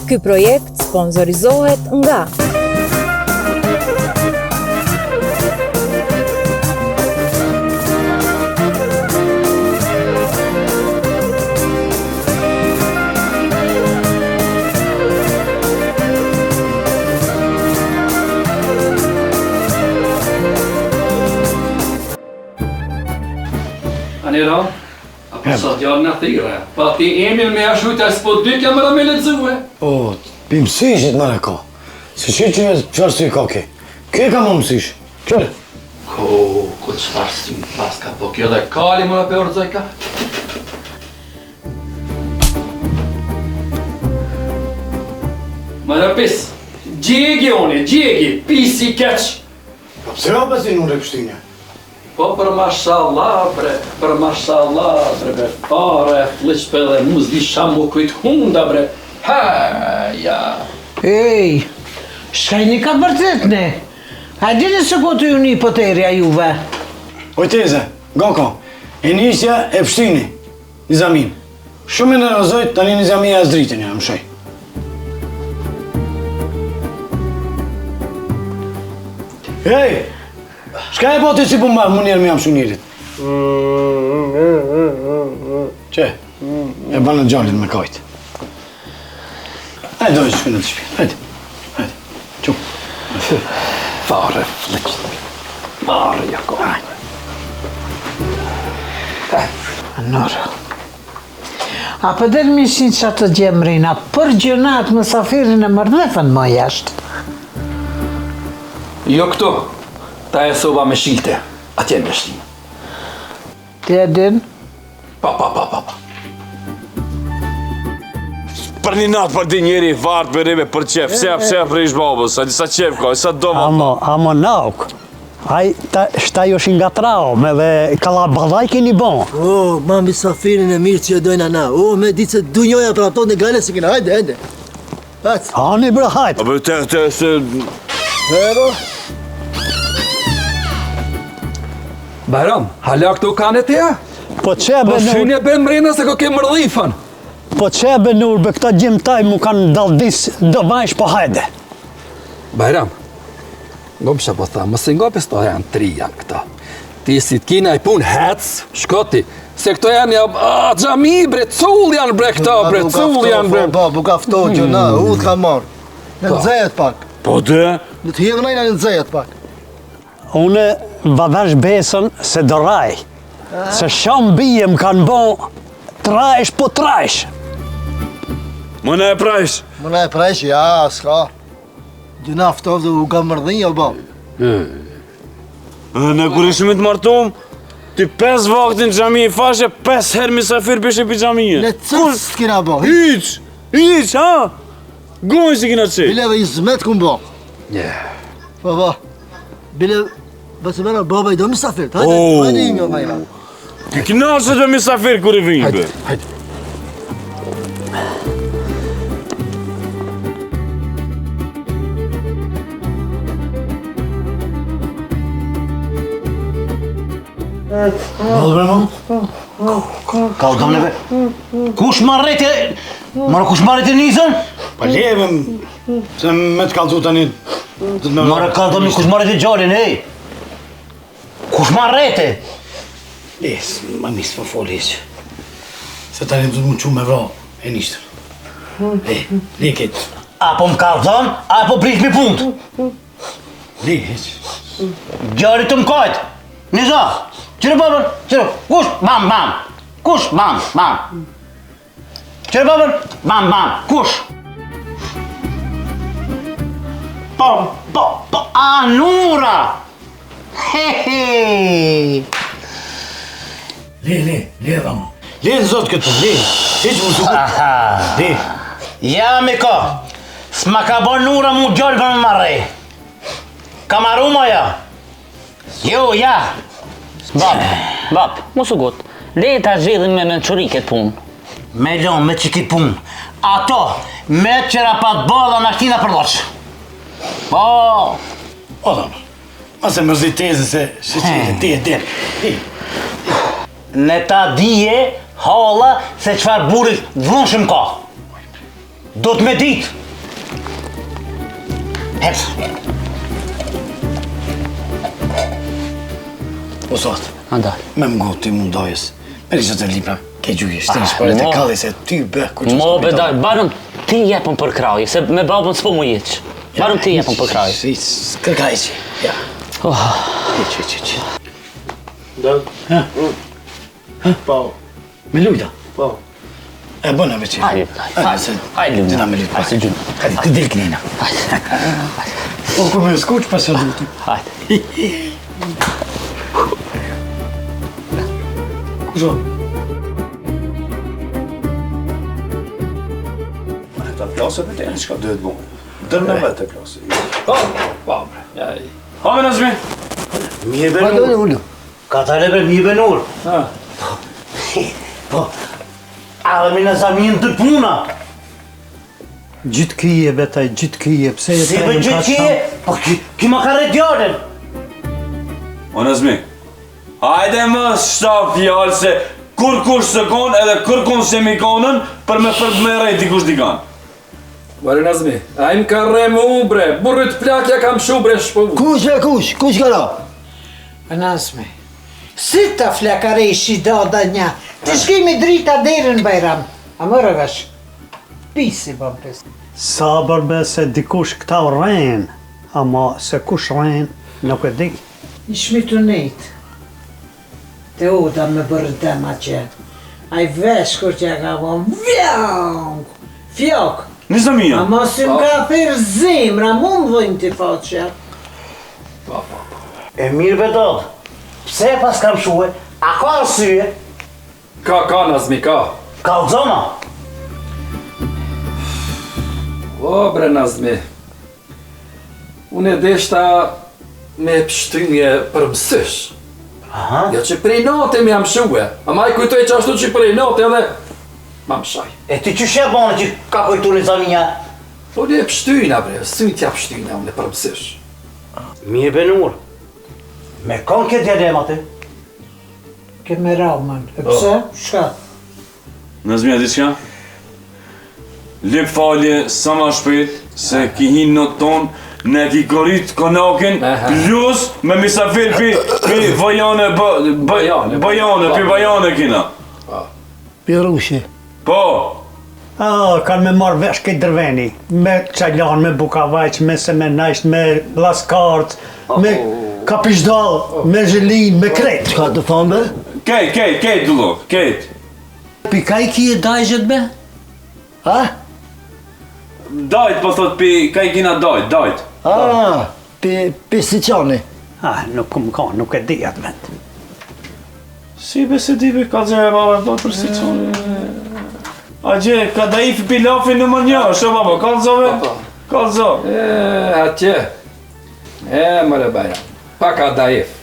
Ky projekt sponsorizohet nga Anera, apo sa djallë në thire, pa ti Emil me ashujta s'po dy kamera me lexue. O, pi mësishit më reko. Se që qërë si ka ke? Ke ka më mësish? Qërë? Ku qëfar si më paska, po kjo dhe kali më në për zojka. Më rëpis, gjegi oni, gjegi, pisi keq. Pa pse o pasi në repështinja? Po për mashallah bre, bre, pare, fliqpe dhe muzdi shamu kujt hunda bre, ja. Ej, shkajni ka vërtet ne? A dini se po të ju një poterja juve? Oj teze, Goko, e njësja e pështini, Nizamin. Shumë e në rozojt, tani Nizami e zdritën ja, më shaj. Hej! Shka e po të si po marrë më njerë me jam shumë njerit? Që? E banë në gjallit me kajtë. Hajde, dojë shkënë të shpjë. Hajde. Qumë. Fare, fliqt. Mare, jako. Nora. A për del mishin që atë gjemrina, për gjënat mësafirin e mërdhefën më jashtë? Jo këto, ta e soba me shilte, atje me shtinë. Ti e din? Pa. Për një natë për di njeri vartë për rive për qef, se për ish babës, sa qef ka, sa do më. Amo nauk. Aj, shtaj është nga trao, me dhe kalabadaj keni bon. O, ma misafirin e mirë që e dojna na. O, me ditë se du njoja për ato në gale se kina, hajde. Hajde. Hani bre, hajde. A për te se... Evo. Bajram, hala këto kanë të ja? Po qebe Po shynë e ben mrena se ko ke mërdhifën. Po qebe në urbe, këta gjimtaj mu kanë daldis dë vajsh, po hajde. Bajram, ngom që po tha, mësë nga pës to janë 3 janë këta. Ti si t'kina i pun hec, shkoti, se këto janë gjami bre, cull janë bre këta bre, cull janë bre. Bu kafto që na, u t'ka marrë. Në nëzejet pak. Po dhe? Në t'hjedhë najna në nëzejet pak. Une vadash besën se do raj. Se shumë bije më kanë bon trajsh po trajsh. Më në e prajsh. Më na e prejsh, ja, s'ka. Gjuna aftov dhe u ka mërdhin, jo bo. Në kur ishme të martum, ti 5 vaktin gjami i fashe, 5 herë misafir pishe pi gjamije. Në cës t'kina bo. Hiq, ha? Gojnë si kina qi. Bile dhe i zmet kun bo. Po. Bile, bëse mena baba i do misafir. Hajde imi o vajna. Ti knashe të misafir kur i vinjë. Hajde. Mëllë bre më? Ka u dom neve? Kush marrete? Mara kush marrete nizën? Pa leve, se me të kalëzu tani... Mara ka dom kush marrete gjallin, hej? Kush marrete? Les, ma misë për fol heq. Se tani të më qumë me vra, e nishtër. Le ketë. Apo më ka dhon, apo prish mi punt. Le heq. Gjarit të më kajt. Niza, qire babër, qire, kush, bam, kush, bam. Qire babër, bam, kush. Po, Anura. He. Le, dhamë. Le në zotë këtë, le. Heq më të këtë. Le. Ja, Miko, s'ma ka bon Nura mu gjallë për më marrej. Ka maru moja. Jo, ja. Bab, mos u got. Le ta zhvidhin me mençuriket punë. Me lon, me që ki punë. Ato, me qëra pat bada në ashtina për loqë. Po. O, dhamë. Ma se mërzit teze se shqeqile, ti e den. Në ta dije, hala, se qfar burit vlonshëm ka. Do të me dit. Hep. O sot, Andaj. me më gotë ti mundajës. Me risë të lipa, ke gjuje, shtinë shpare të kalli se ty bë ku që Mo bedaj, barëm ti jepën për kraje, se me babën s'po mu jeq. Barëm ti jepën për kraje. Kërkaj që, ja. Iq. Da. Po. Me lujta. Po. E bëna veç. Hajde, hajde, Dina me lujta. hajde, gjynë. Hajde, të dilë kënina. O, ku me skuq pas e lutu. Hajde. Kusho? Ta plasë për të çka duhet bëj. Dërmë vetë plasë. Po, bre. Ha me Nazmi. Mirë Pa do benur. në ullu. Ka të rebe mirë benur. Po. A dhe me në zamin të puna. Gjithë kije, betaj, gjithë kije, pse e Si për gjithë kje, po ki ma ka rejtjarën. O Nazmi. Hajde më shtap fjallë se kur kush së konë edhe kur konë se mi konën për me rejti kush dikan. Bare Nazmi, a im ka remu bre, burrit plakja kam shu bre shpovu. Kush gara? Nazmi, si ta flakareshi do da nja, ti shkimi drita derën Bajram, a mërë vesh, pisi bëm pis. Sabër be se dikush këta rren, ama se kush rren, nuk e di. Ishmi të nejtë, te oda me bërë dema që, a i vesh kur që ka bon, fjok, Nisë mija. ama si m'ka thirë zemra, mu më dhojnë t'i faqja. E mirë bedod. Pse pas kam shuhe, a ka arsye, Ka Nazmi, ka. ka u zona. O bre Nazmi, unë e deshta me pështynje për mësysh. Aha. Ja që prej natë me jam shuhe, ama i kujtoj që ashtu që prej natë edhe ma më shaj. E ti që shë bane që ka kujtu në zaminja? Po ne pështyna bre, sy t'ja pështyna unë për mësysh. Mirë benur. Me kanë këtë djedem atë? Ke me ramën, e pse? Shka? Nazmi a diçka? Lip falje sa ma shpejt se ki hinë në tonë ne ki korit konakin plus me misafir pi vajane kina. Pi rushi. Po, Kanë me marrë vesh këtë dërveni, me çajlan, me bukavajq, me semenajsh, me laskarc, me kapishdall, me zhelin, me kret. Ka të thonë be? kejt dullo, kejt. Pi ka i kije dajzhet be? Ha? Dajt po thot pi, ka i kina dajt. Pi Siçani. Nuk më ka, nuk e di atë vend. Si be se di be ka zhe baba, do për si qonë. A gje, ka da i pi lafi në më një, shë baba, kalzove? Kalzove. Atje. Mëre Bajram, pa ka daif,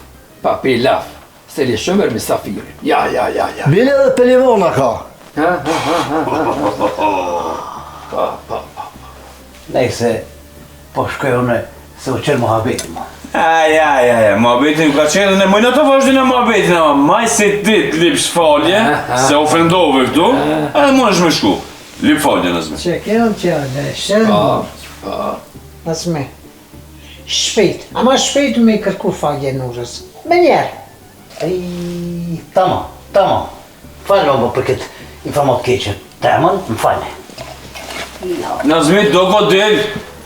pa pi laf, se li shumër misafirin. Ja. Bile dhe pelivona ka. Nejse, po shkojo në se u qenë muhabeti ma. Ja, muhabetin ka qenë dhe ne mojnë të vazhdin e muhabetin, ama maj se dit lip shfalje, se ofendove këtu, edhe mund është me shku. Lip falje nëzme. Që kjo qëllë, shënë. Nazmi, shpejt, ama shpejt me i kërku falje nurës. Me njerë. Tamam. Falë më për këtë informat keqe. Temën, më falë. Nazmi, do ko del.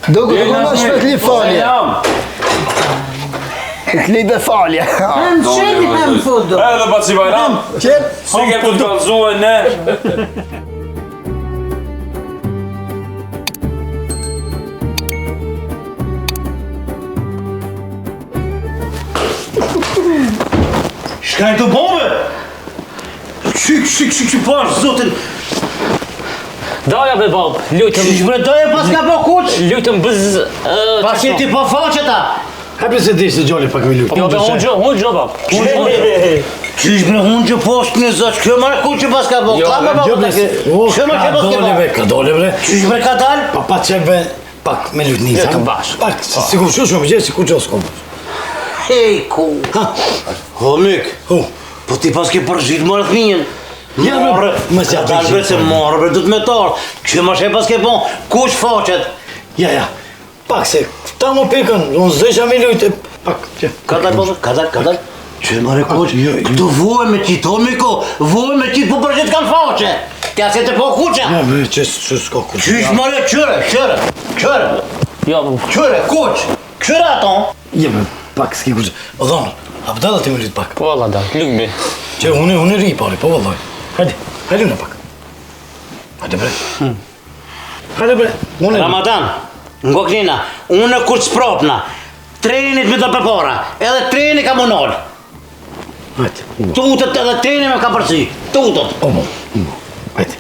Do ma shpet li falje. Klibe falje. Hem qeni, hem fudu. Edhe pa si Bajram, Qep? si ke për të kalzohen ne. Shkajnë të bombe! Qyk, pash, zotin! Daja be bab, lutëm. Qysh bre doje pas ka po kuq? Lutëm bëz... Pa që ti po faqe ta! Hapri se dish të gjoli pak me lutë. Jo be unë gjo bab. Qysh bre unë që poshtë një zot, kjo marë kuq që pas ka po, ka me babo ta ke... Kjo marë që pas ke po? Ka dole bre. Qysh bre ka dal? Pa qepve, pak me lutë një. Vetëm bashkë. Pak, si ku shumë gjë, si ku gjos kom. Hej, ku! Ho, myk, po ti pas ke përgjit më rëthminjen. Morë, Mos ja dalë vetë se morë, bre, du të me tarë. Që më shë pas ke bon, kush faqet? Ja. Pak se, ta më pikën, unë zësha me lujtë. Pak, që. Kadal. Që më rekoq, këtu voj me qitë, o miko, voj me qitë, po përgjit kanë faqe. Tja se të po kuqe. Ja, me që s'ka kuqe. Qysh më re, qëre. Jo, Qëre, kuq, qëre aton. Ja, me pak s'ki kuqe. O dhonë, a pëdala ti me lujtë pak. po valla da, lugbi. Që unë ri pari, po vallaj. Hajde në pak. Hajde bre. Ramadan, ngo knina, unë kur s'propna, trenit me do përpora, edhe treni ka më nolë. Hajde. Tutët edhe treni me ka përsi, tutët. Omo. Hajde.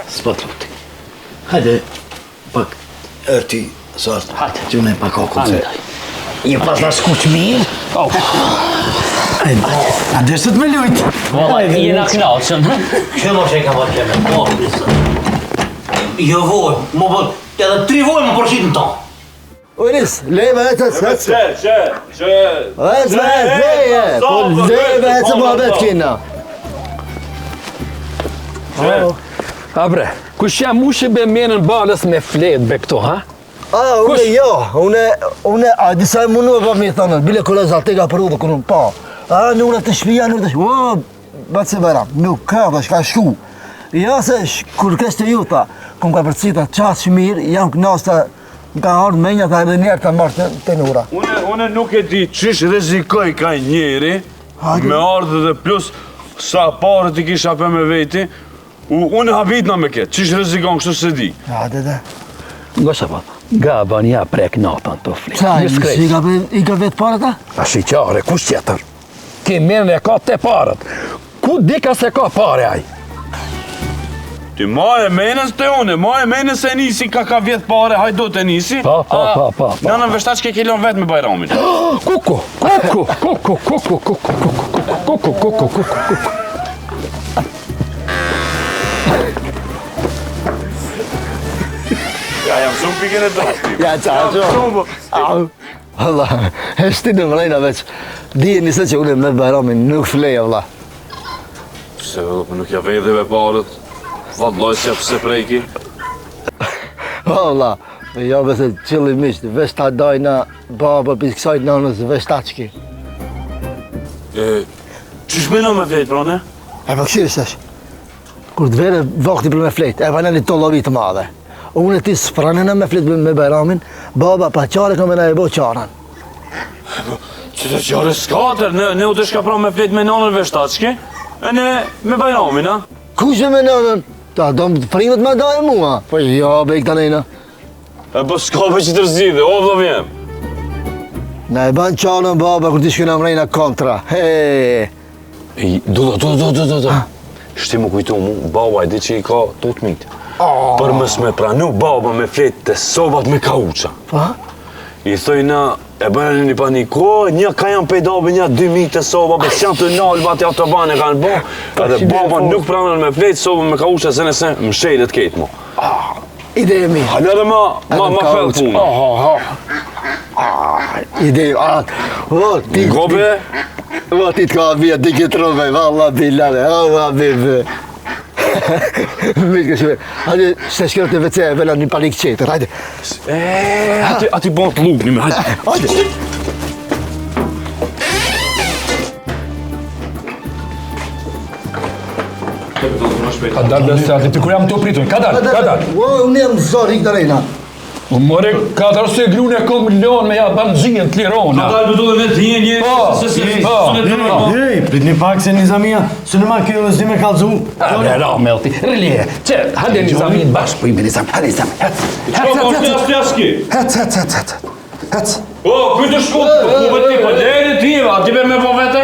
S'pa të luti. Hajde. Pak. Erti, sast. Hajde. Që unë e pak akun se. Je pas në skuq mirë? Hajde. A deshët me lujtë. Valla, jena knaqën. Që më që e ka bërë qeme? Po, jo voj, më bërë, edhe 3 voj më përshitë në tonë. Oris, lejme hec. Leje. Po lejme hec muhabet kina. A bre, kush jam mushi be menën balës me flet be këto, ha? Unë jo, unë a disa munu e pa mi thonën, bile kërë zaltega për u dhe kërën pa. Nuk në të shpija, nuk të shpija, batë se Bajram, nuk ka dhe shka shku. Ja se kur kështë të juta, këm ka përcita qatë shmirë, jam knasta, më ka ardhë menja ta edhe njerë të marrë të nura. Une nuk e di qish rezikoj ka njeri, me ardhë dhe plus sa parët i kisha për me veti, une habitna me ketë, qish rezikon kështu se di. Hajde. Ngo shapat, gaban ja prek natën të flit. Qa, i ka vetë parë ta? A shiqare, kush tjetër? Ki menën e ka te parët. Ku dika se ka pare aj? Ti ma e menës të une, ma e menës e nisi ka vjetë pare, hajdo të nisi. Pa. Në vështat që ke kilon vetë me Bajramin. Kuku. Ja, jam shumë pikën e drakti. Ja, qa. Allah, heshti në mrejna veç. Dije njëse që unë me Bajramin nuk fleja, Allah. Se nuk ja vedhe me parët. Vallaj se pëse prejki. Allah, ja bese qëlli mishtë, vesh ta dajna baba për kësajt nënës vesh ta qki. Qysh mena me vejtë, brane? E për këshirë shesh, kur të vere vakti për me flejt, e për një tollovi të madhe. Unë e ti s'pranena me flejt me Bajramin, baba pa qare ka me na e bo qaran. Që të qare s'katër, ne u të shka pra me flejt me nënën vesh ta qki, e ne me Bajramin, a? Kush me nënën? Ta do më primët me dajë mua, po jo, be i këta nejna. E po s'ka për që të rëzidhe, o vëllë vjem. Na e ban qanën baba kur ti shkina mrejna kontra, Do. Shti më kujtu mu, baba e di që i ka të të mitë. Për mës me pranu baba me fletë të sobat me kauqa. Pa? I thojna, e bërë një paniko, një ka janë pejdabe, një 2.000 të soba, për që janë të nalë, të autobane kanë bo, edhe baba nuk pranën me fletë, soba me kauqa, se nëse më shelet kejtë mu. Ideje mi. Halë edhe ma fellë punë. Ideje, ti... Gobe? Ti t'ka vija dike trove, valla bilane, bibe. Mitë këshme, hajde se shkërë të WC e vela një panik qeter, hajde. Ati bon të lukë një me, hajde. Hajde. Ka dalë besë ati, për kur jam të opritun, ka dalë. Unë jam zori i këtë rejna. More, ka të rëse grune e kom milion me ja banëzijën të lirona. Ka dalë bëtu dhe vetë hinje, Prit një pak se Nizamia, së në ma kjo dhe zdi me kalzu. Ra, Melti, relje, që, hajde Nizamin bashkë, po ime Nizamin, hajde Nizamin, hec. O, kujtë shkullë, ku bët ti, për lejnë ti, a ti be me po vete?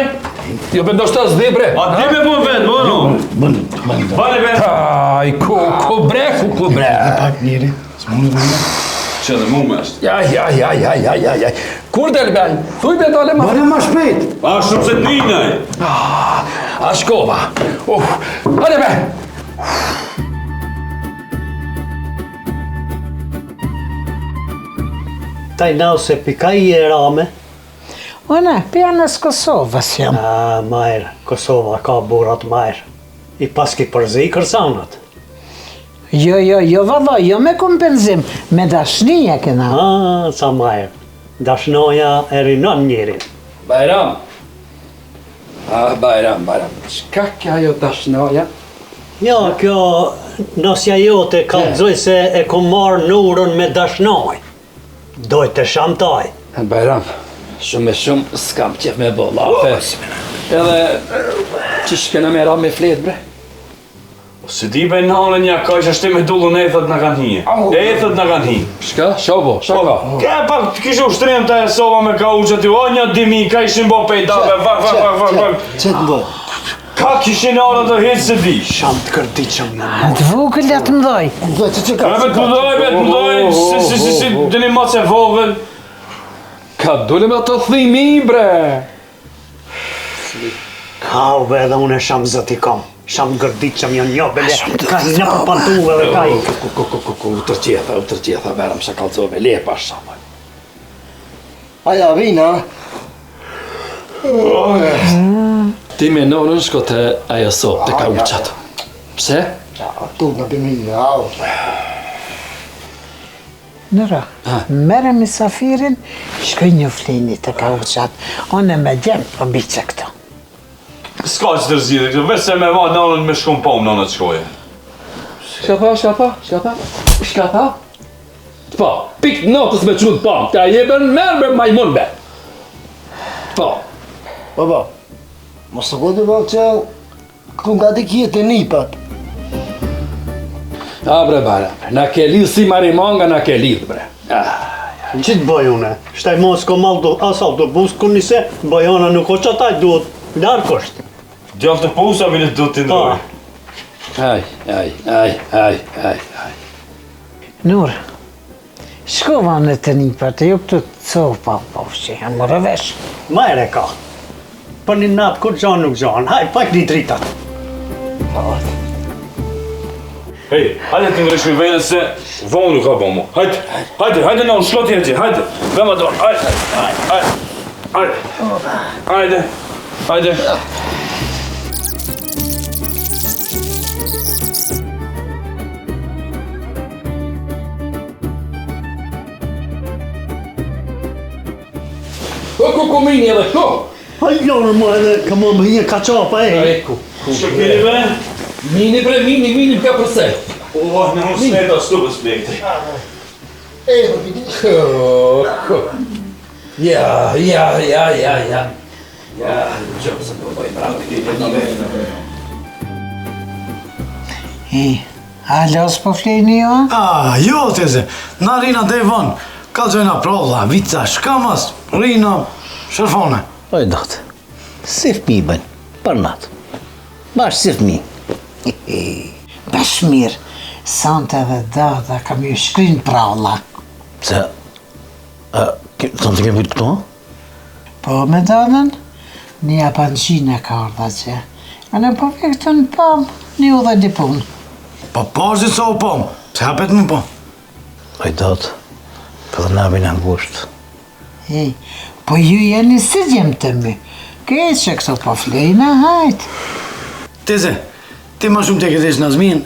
Jo, për ndoshta s'di bre. A ti be po vete, bërë? Bale be. Aj, ku bre. Pak njeri, s'munës bëjnë. Që dhe mu me është. Jaj. Kur del ben? Thuj be dole ma. Bërë ma shpejt. A shumë se t'njinaj. A shkova. Hajde be. Taj nau se pika i e rame. Unë, pjanës Kosovës jam. Majrë, Kosova ka burat majrë. I paski përzi i kërsanat. Jo, valla, jo me kompenzim, me dashnia kena. Sa majer. Dashnoja e rinon njerin. Bajram. Bajram. Çka kjo ajo dashnoja? Jo, kjo nosja jote kallëzoj se e ku marrë nurën me dashnoj. Doj të shamtaj. Bajram, shumë s'kam qef me bo lafe. Edhe që shkena me ra me flet, bre? Se di be nalën ja ka isha shte me dullën e ethët në kanë hije. E ethët në kanë hije. Shka? Shako? Ka pak kishu shtrim të e sova me ka uqët ju, o një dimi, ka ishin bo pejtave, vak. Qëtë më bëj? Ka kishin arë të hitë se di. Sham të kërdit që më janë. Të vogël atë mdoj. Bet mëdoj, si, dini ma që vogël. Ka dule me të thimi, bre! Ka ube edhe unë e sham zëti kam. Sham të kërdit që më janë njobele. Ka një për pantuve dhe ka i. U tërqetha, Bajram, shka kalzove, lepa shama. Aja, vina. Ti me nonën shko të ajo sopë, të ka uqat. Pse? Tu në pëminë, au. Nëra, mere misafirin, shkoj një flini të ka uqat. One me gjemë për biqe këto. S'ka që të rëzidhe këto, veç se me ma nonën me shkum po më nonën të shkoje. Shka tha? Po, pik notës me qudë po, ka jeben merë me majmun be. Po. Baba, mos të godë bak që këtu nga të kjetë e nipat. Bre, Bajram, na ke lidhë si marimanga, na ke lidhë, bre. Që të bëj une? Shtaj mos ko malë as autobus, ku nise, bajona nuk o që taj duhet larkë është. Gjallë të pusa vile du të ndoj. Aj. Nur, shkova në të nipat, jo këtë të copa, po që janë më rëvesh. Majre ka. Për një natë kur gjanë nuk gjanë, haj, pak një dritat. Hej, hajde të ngrish me venët se vonë nuk ka bo mu. Hajde në unë shkoti e ti, hajde. Vema do, hajde. Ku mini edhe ku? Hajlorë mu edhe ka më më hinje ka qapa e. Ku? Që keni be? Mini bre, mini ka përse. Në unë smeta stupës plekti. Ja. Gjopë se po bëjmë bravo. A los po flejni jo? Jo, teze, na rina dhe vonë. Kalzojna prolla, vica, shkamas, rina, shërfone. Oj, dotë, si fëmi bëjnë, për natë. Bash si fëmi. Bash mirë, sante dhe dada kam ju shkrin pralla. Se, të të kemë këtë këto? Po me dadën, një apanqine ka orda që. A në po për këtë në pam, një u dhe di punë. Po pashtë sa u pom, se hapet më pom. Oj, dotë, për dhe nabin angusht. Po ju jeni si gjemë të mi. Këtë që këto po flejna, hajtë. Teze, ti ma shumë te këtesh Nazmin,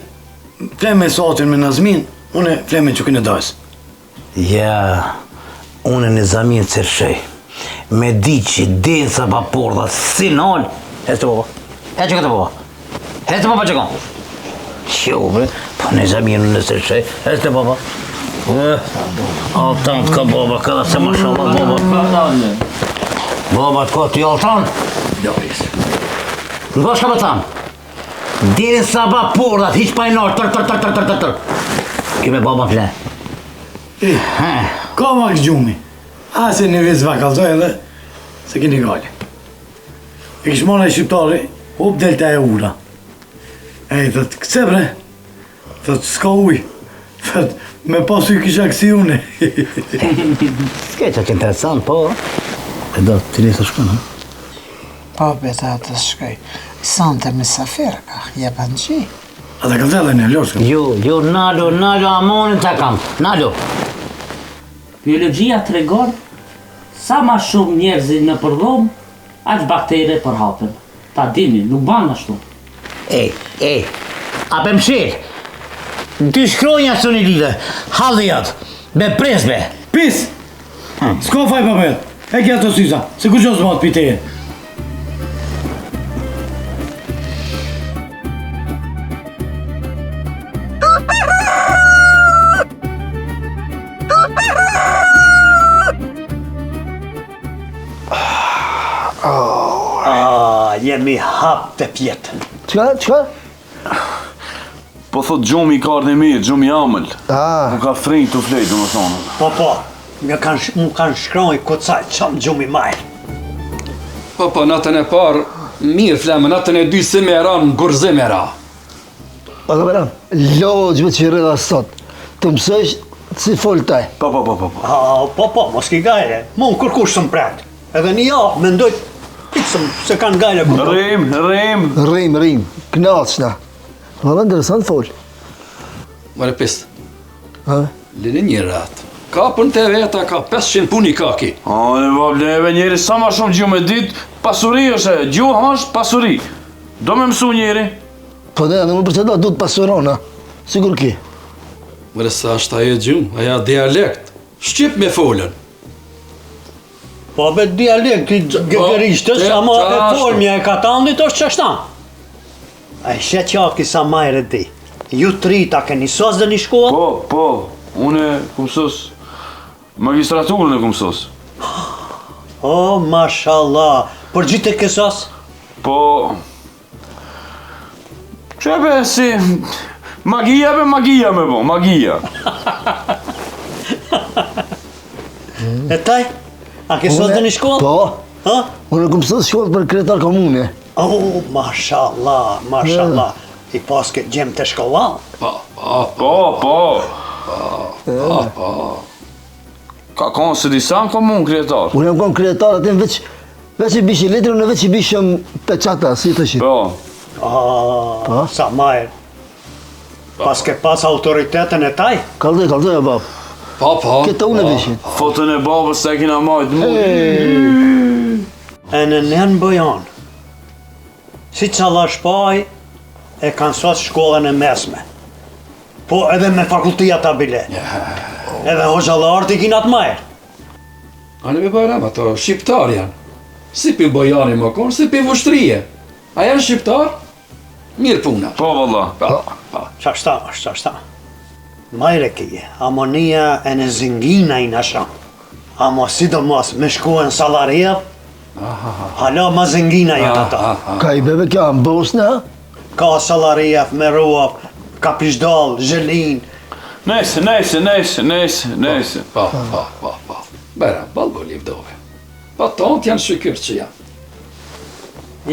fleme sotin me Nazmin, une fleme që kënë dojës. Ja, unë në zamin të cërshej. Me di që dinë sa pa pordat, si nalë. Hecë të baba. Hecë këtë baba. Hecë të baba që kanë. Qo, bre, po në zamin në cërshej. Hecë të baba. Altan të ka baba, kada se ma shala baba. Baba të ka të altan. Në bashka më thamë. Dinë sa pa pordat, hiq pa i nalë, tër. Kime baba fle. Ka ma kështë gjumi. Ase një vizë va kalzoj edhe se keni gali. E kishë mona i shqiptari, up delta e ura. E i thët, këse bre? Thët, s'ka uj. Thët, me pasu i kisha kësi une. S'ke që që interesant, po. E do të tiri të shkënë, Po beta të shkoj. Sante misafir ka, jeban qi. A të kalzoj edhe një lorë Jo, nalo, amonin të kam. Nalo. Biologjia të regon sa ma shumë njerëzit në përdhom, aq baktere përhapen. Ta dini, nuk banë ashtu. A për mshel, ty shkronja së një lide, halë jatë, me presbe. Pis! S'ka faj papet. E kja të syza, se ku qo s'mat piteje. Jemi hap të pjetën. Qka? Po thot gjumi ka ardhe mirë, gjumi amël. Mu ka frejnë të flejtë, do më thonë. Po, më kanë shkroj kocaj qamë gjumi majrë. Po, natën e parë, mirë flemë, natën e dy si me ranë, gurzi me ra. Pa ka Bajram, logjve që rrëda sot, të mësësh si fol taj. Po, mos ki gajle. Mu në kërkush së më pretë. Edhe një javë, me ndojt, pikësëm se kanë gajle kërkush. Rim, knaqna. Valla interesant fol. Mare pis, lini një ratë. Kapën të veta ka 500 puni kaki. Ne vableve njeri, sa ma shumë gjumë e dit, pasuri është e, gjumë është pasuri. Do me mësu njeri. Po ne, në më përceda, du të pasurona. Sigur ki. Mare sa është aje gjumë, aja dialekt. Shqip me folën. Po, be dialekti gëgërishtës, ama e folmja e katandit është qashtan. A i shetë qaki sa majre di. Ju trita keni sos dhe një shkollë? Po, une ku mësos magistraturën e ku mësos. Mashallah, për gjithë e kësas? Po, qebe si, magia me bo, magia. E taj, a ke sos dhe një shkollë? Po, unë ku mësos shkollë për kretar komune. Mashallah, i paske gjem të shkollal? Po. Ka konë se disa në komunë kretar? Unë jam konë kretar, atim veç i bish i litri, unë veç i bishëm peqata, si të shqip. Po. Sa majrë. Paske pas autoritetën e taj? Kaldoj, e bab. Po. Këtë unë e bishit. Fotën e babës se kina majtë mu. E në nën Bojan, si qalla shpaj, e kanë sos shkollën e mesme. Po edhe me fakultia ta bile. Edhe hoxhallar t'i kinat majrë. Ani me Bajram, ato shqiptar janë. Si pi bojani më konë, si pi vështrije. A janë shqiptar? Mirë puna. Po, valla. Po. Qashta. Majre kije, amonia e në zingina i nasham. Amo sidomos me shkuen salaria, hala ma zingina janë ata. Ka i bebe kja në Bosnë, ha? Ka salaria, me ruap, ka pishdall, zhelin. Nese. Po. Bajram, balbo livdove. Po tonë janë shqykyr që janë.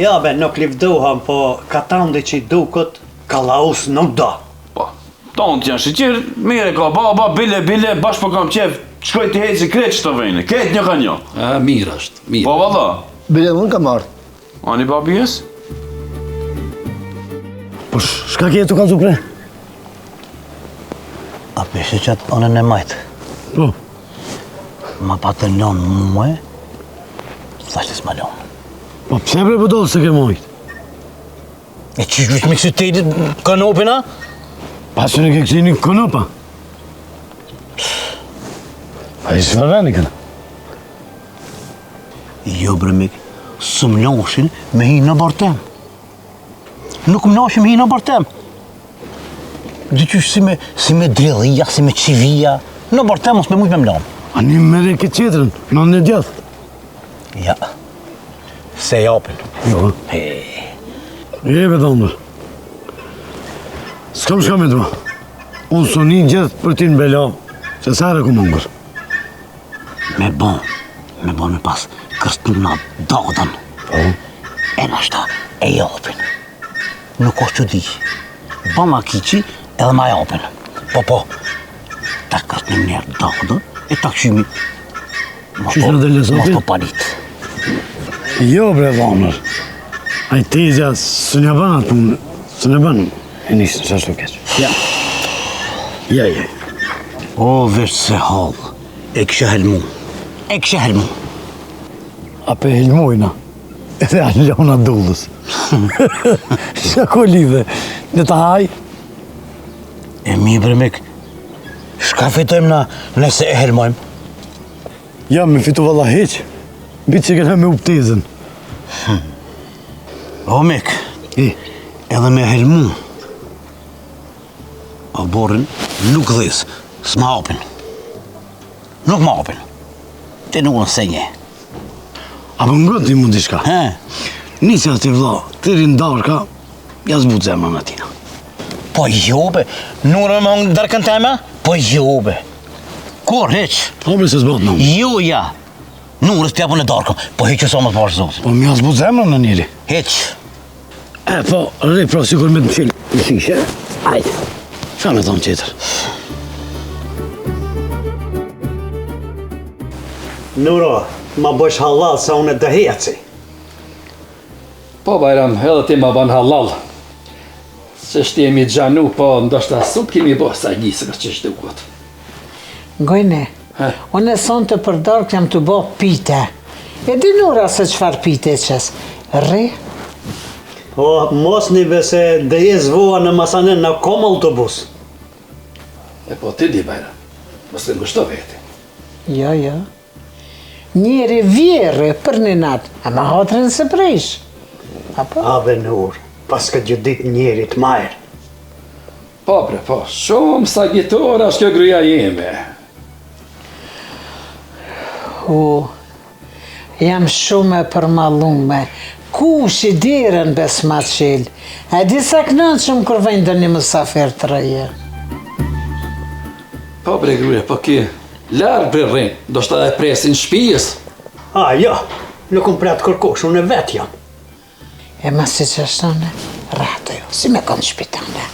Ja be, nuk livdohan, po katandi që i dukët, kalaus nuk da. Po, tonë janë shqykyr, mire ka baba, bile, bashkë po kam qef, shkoj t'i heci kretë që të vejnë, ketë një ka një. Mirë është, mirë. Po, valla. Bile unë ka marrë. Ani babi jes? Po shka kje të kalzu pre? A peshe qatë onën e majtë. Po. Ma pa të lonë muë, thashtë s'ma lonë. Po pse bre pëdollë se ke mojtë? E që gjyshtë me kësë tejtit kanopin, a? Pasën e ke kësi një konopa. A i së vërveni këna? Jo bre mik, së më lashin me hi në bartem. Nuk më lashin me hi në bartem. Dyqysh si me dredhia, si me qivia. Në bartem mos me mujt me më lanë. A një mere ke qetërën, në në djathë? Ja, se japin. Jo. Jebe dhomër. S'kam shka me dua. Unë së një gjithë për ti në bela, se sare ku mongër. Me bon me pas kërstu nga dadën. E nashta e japin. Nuk është që di. Ba ma kiqi edhe ma japin. Po. Ta kërstu një njerë dadën e ta këshimi. Qysh në dhe lesotin? Mos po palit. Jo bre dhomër. A i tezja së një banë atë punë. Së një banë e nisë në shashtu keqë. Ja. O, veç se halë. E kësha helmu. A pe helmojna? Edhe Alona Dullës. Shako lidhe. Në të haj. E mi Bremek, shka fitojmë na nëse e helmojmë? Ja, me fitu valla heq. Bitë që këna me uptezën. O Mek, edhe me helmu. O borin nuk dhes, s'ma hapin. Nuk ma hapin. Ti nuk nëse nje. Apo ngon ti mund diçka? Nisë atë vlla, ti rindar ka, ja zbut zemrën atina. Po jobe, nure më ngë dërkën tema? Po jobe. Kur, heq? Po me se zbut në. Jo, ja. Nure s'tja po në darkëm, po heq që sa më të bashkë zotë. Po mi ja zbut zemrën në njëri. Heq. Po, rrej pra sikur me të mqilë. Në shishe, ajde. Qa me thonë qeter? Nuro, ma bësh halal sa unë e dëheci. Po Bajram, edhe ti ma ban halal. Se jemi gjanu, po ndoshta sup kemi bo sa gjisër që shtukot. Gojne, unë e son të përdor jam të bo pite. E di Nura se qfar pite qes. Rri? Po, mos një se dhe je zvoa në masanen në kom autobus. E po ti di Bajram, mos të ngushto veti. Jo, jo. Njeri vjerë për një natë, ama hotrin se prish. Apo? Ave Nur, pas ka gjudit njerit majrë. Po bre, po, shumë sa gjitora është kjo gruja jeme. Jam shumë e përmallume. Kush i dirën bes ma qil. E disa kënën shumë kur vejnë një mësafir të reje. Po bre gruja, po ki larë bre rrinë, do shta dhe presin shpijës. Jo, nuk unë pratë kërkosh, unë e vetë jam. E ma si që shtone, rato jo, si me konë shpitane.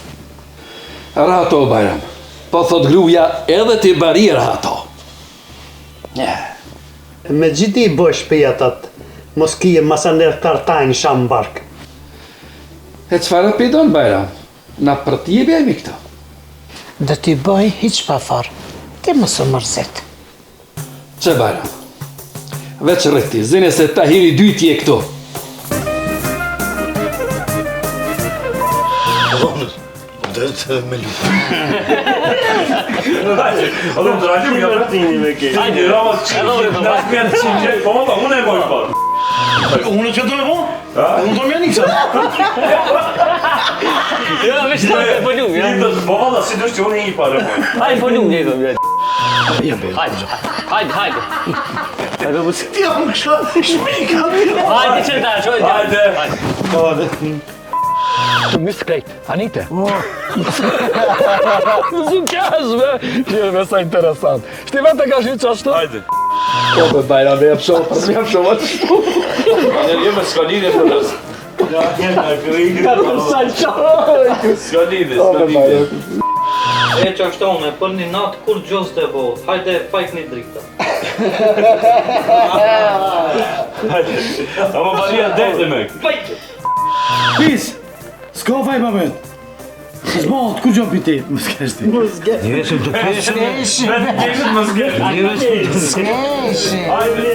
Rato, Bajram, po thot gruja edhe ti bari rato. Me gjithi i bësh pijat atë, mos kije masaner tartajnë shamë barkë. E qëfar e pidon, Bajram? Na për ti e bjemi këto? Dhe ti bëj hiq pa farë, ti më së mërzit. Që Bajram? Veç rriti, zine se ta hiri dyti e këto. Dhe të me lupa. Allora, draghi, mi avvertini perché. Hajde, Ramos, da spjert që po, unë e bojë parë. Unë që të me po? Unë të me nikësa. Ja, veç të po ljum, ja. Po valla, si dush që unë i parë. Hajde po ljum, jetëm, ja. Ja, be. Hajde. Hajde, mos. Ti jam kësha, shpika. Hajde, që ta, qoj. Hajde. Të misklejt, Anite. Zun kazme. Që me sa interesant. Shti vetë ka shi qashtu? Hajde. Po be Bajram, me jep shumë atë shtu. Jo me s'ka lidhje për nësë. Ja, s'ka lidhje. E që ashtone, për një natë kur gjos të bo, hajde fajt një drita. Hajde. Ama baria dhejtë me. Pis, s'ka faj pa vetë. S'bot, ku gjopi ti? Më s'keshti. Njëresim të keshë. Vetë kemit më s'kesh. Skeshë. Hajde.